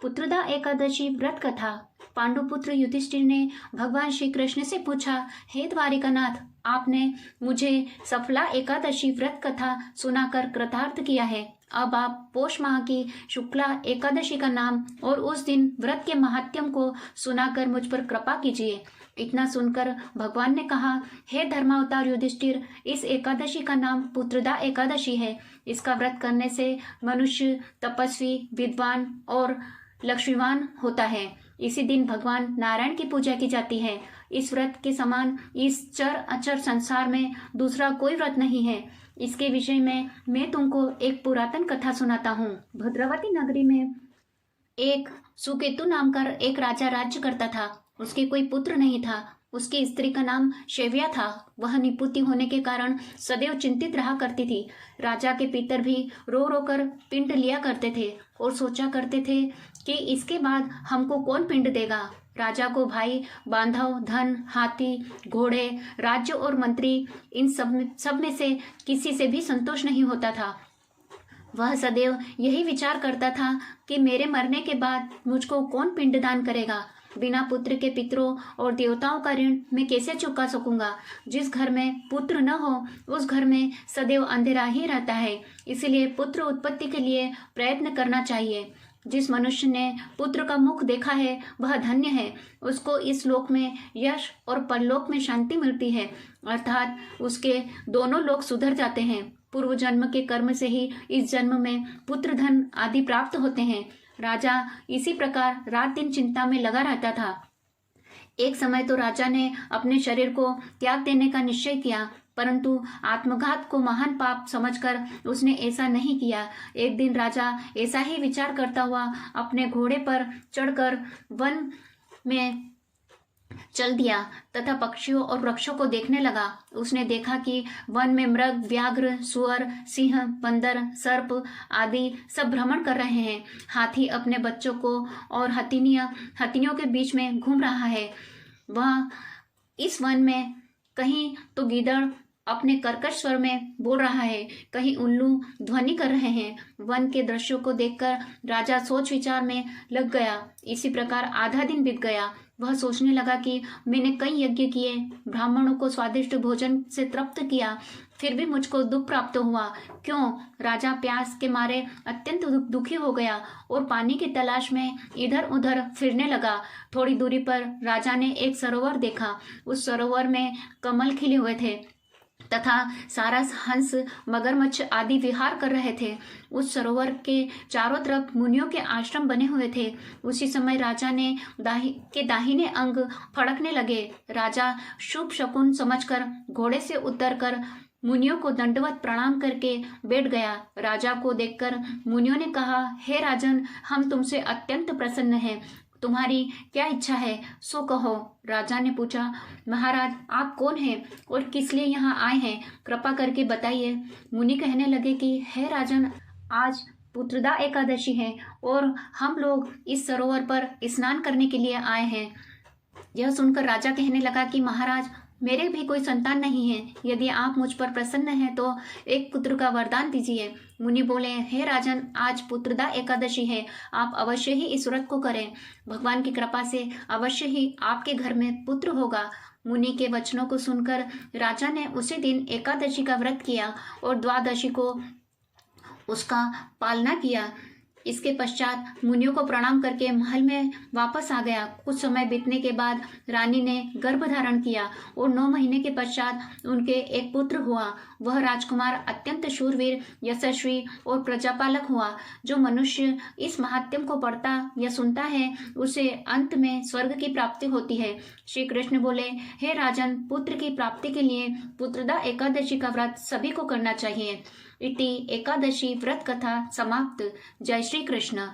पुत्रदा एकादशी व्रत कथा। पांडुपुत्र युधिष्ठिर ने भगवान श्री कृष्ण से पूछा, हे द्वारिकानाथ, आपने मुझे सफला एकादशी व्रत कथा सुनाकर कृतार्थ किया है। अब आप पौष माह की शुक्ला एकादशी का नाम और उस दिन व्रत के महात्म्य को सुनाकर मुझ पर कृपा कीजिए। इतना सुनकर भगवान ने कहा, हे धर्मावतार युधिष्ठिर, इस एकादशी का नाम पुत्रदा एकादशी है। इसका व्रत करने से मनुष्य तपस्वी, विद्वान और लक्ष्मीवान होता है। इसी दिन भगवान नारायण की पूजा की जाती है। इस व्रत के समान इस चर अचर संसार में दूसरा कोई व्रत नहीं है। इसके विषय में मैं तुमको एक पुरातन कथा सुनाता हूँ। भद्रावती नगरी में एक सुकेतु नाम का एक राजा राज्य करता था। उसके कोई पुत्र नहीं था। उसकी स्त्री का नाम शैव्या था। वह निपुति होने के कारण सदैव चिंतित रहा करती थी। राजा के पितर भी रो रो कर पिंड लिया करते थे और सोचा करते थे कि इसके बाद हमको कौन पिंड देगा। राजा को भाई, बांधव, धन, हाथी, घोड़े, राज्य और मंत्री, इन सब में से किसी से भी संतोष नहीं होता था। वह सदैव यही विचार करता था कि मेरे मरने के बाद मुझको कौन पिंडदान करेगा। बिना पुत्र के पितरों और देवताओं का ऋण मैं कैसे चुका सकूंगा। जिस घर में पुत्र न हो उस घर में सदैव अंधेरा ही रहता है। इसलिए पुत्र उत्पत्ति के लिए प्रयत्न करना चाहिए। जिस मनुष्य ने पुत्र का मुख देखा है वह धन्य है। उसको इस लोक में यश और परलोक में शांति मिलती है, अर्थात उसके दोनों लोक सुधर जाते हैं। पूर्व जन्म के कर्म से ही इस जन्म में पुत्र धन आदि प्राप्त होते हैं। राजा इसी प्रकार रात दिन चिंता में लगा रहता था। एक समय तो राजा ने अपने शरीर को त्याग देने का निश्चय किया, परंतु आत्मघात को महान पाप समझकर उसने ऐसा नहीं किया। एक दिन राजा ऐसा ही विचार करता हुआ अपने घोड़े पर चढ़कर वन में चल दिया तथा पक्षियों और वृक्षों को देखने लगा। उसने देखा कि वन में मृग, व्याघ्र, सुअर, सिंह, बंदर, सर्प आदि सब भ्रमण कर रहे हैं। हाथी अपने बच्चों को और हथिनियों के बीच में घूम रहा है। वह इस वन में कहीं तो गीदड़ अपने कर्कश स्वर में बोल रहा है, कहीं उल्लू ध्वनि कर रहे हैं। वन के दृश्यों को देखकर राजा सोच विचार में लग गया। इसी प्रकार आधा दिन बीत गया। वह सोचने लगा कि मैंने कई यज्ञ किए, ब्राह्मणों को स्वादिष्ट भोजन से तृप्त किया, फिर भी मुझको दुख प्राप्त हुआ। क्यों? राजा प्यास के मारे अत्यंत दुखी हो गया और पानी की तलाश में इधर उधर फिरने लगा। थोड़ी दूरी पर राजा ने एक सरोवर देखा। उस सरोवर में कमल खिले हुए थे तथा सारस, हंस, मगरमच्छ आदि विहार कर रहे थे। उस सरोवर के चारों तरफ मुनियों के आश्रम बने हुए थे। उसी समय राजा ने दाहिने अंग फड़कने लगे। राजा शुभ शकुन समझकर घोड़े से उतरकर मुनियों को दंडवत प्रणाम करके बैठ गया। राजा को देखकर मुनियों ने कहा, हे राजन, हम तुमसे अत्यंत प्रसन्न हैं। तुम्हारी क्या इच्छा है सो कहो। राजा ने पूछा, महाराज, आप कौन हैं और किस लिए यहाँ आए हैं, कृपा करके बताइए। मुनि कहने लगे कि हे राजन, आज पुत्रदा एकादशी है और हम लोग इस सरोवर पर स्नान करने के लिए आए हैं। यह सुनकर राजा कहने लगा कि महाराज, मेरे भी कोई संतान नहीं है। यदि आप मुझ पर प्रसन्न हैं तो एक पुत्र का वरदान दीजिए। मुनि बोले, हे राजन, आज पुत्रदा एकादशी है, आप अवश्य ही इस व्रत को करें। भगवान की कृपा से अवश्य ही आपके घर में पुत्र होगा। मुनि के वचनों को सुनकर राजा ने उसी दिन एकादशी का व्रत किया और द्वादशी को उसका पालना किया। इसके पश्चात मुनियों को प्रणाम करके महल में वापस आ गया। कुछ समय बीतने के बाद रानी ने गर्भ धारण किया और 9 महीने के पश्चात उनके एक पुत्र हुआ। वह राजकुमार अत्यंत शूरवीर, यशस्वी और प्रजापालक हुआ। जो मनुष्य इस महात्म्य को पढ़ता या सुनता है उसे अंत में स्वर्ग की प्राप्ति होती है। श्री कृष्ण बोले, हे राजन, पुत्र की प्राप्ति के लिए पुत्रदा एकादशी का व्रत सभी को करना चाहिए। इति एकादशी व्रत कथा समाप्त। जय श्री कृष्ण।